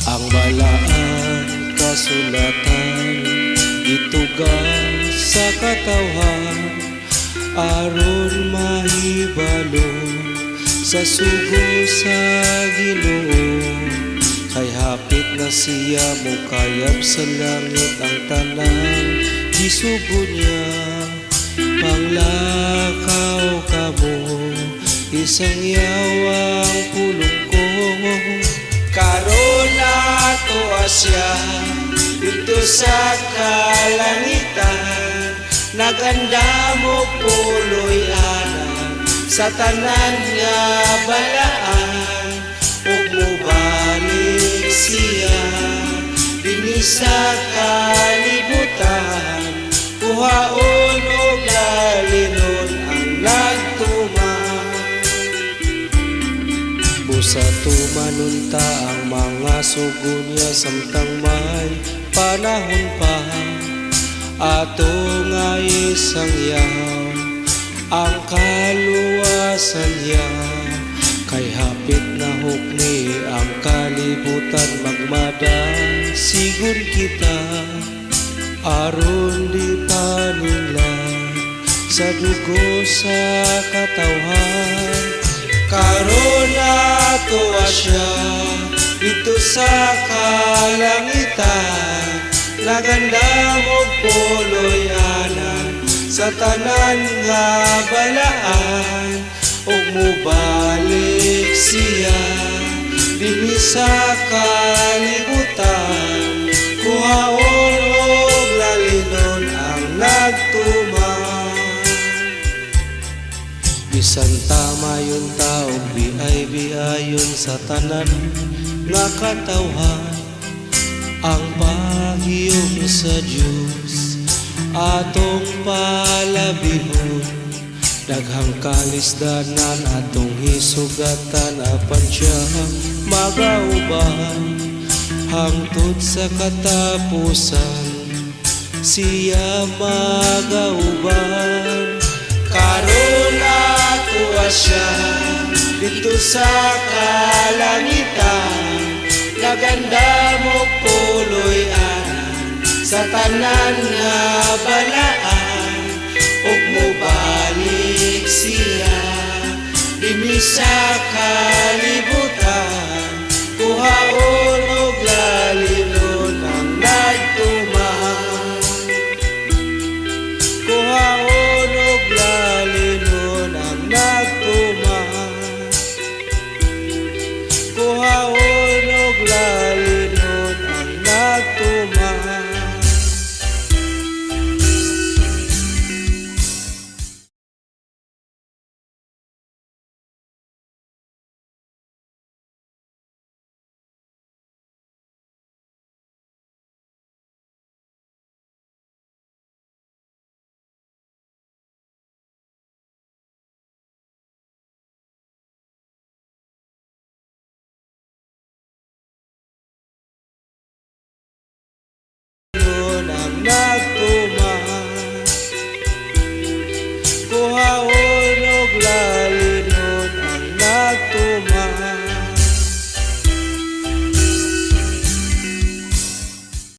Ang balaan kasulatan itugang sa katawhan aron mahibalo sa sugo sa Ginoo. Kay hapit na siya mo kayab sa langit ang tanang gisugo niya. Panglakaw ka mo isang yawang pulong ko. Karon nato asya dito sa kalangitan, naganda mo puloy anan sa tanan nga balaan. Ug mobalik siya dinhi sa kalibutan, kuhaon og lalinon ang nagtuman. Busa tumanunta ang mga sugo niya samtang may panahon pa. Ato nga isang yaw ang kaluwasan niya. Kay hapit na hukni ang kalibutan, magmadang sigon kita aron di paninglan sa dugo sa katawhan. Karon nato asya dito sa kalangitan, naganda mo puloy anan sa tanan nga balaan. Ug mobalik siya dinhi sa kalibutan, kuhaon og lalinon ang nagtuman. Bisan tama yung tao biay-biayon sa tanan nga katawhan, ang pagiyong sa Diyos atong palabihon. Daghang kalisdanan atong hisugatan, apan siya magauban. Hangtod sa katapusan siya magauban. Karon nato asya dito sa kalangitan, naganda mo puloy anan sa tanan nga balaan. Ug mobalik siya dinhi sa kalibutan,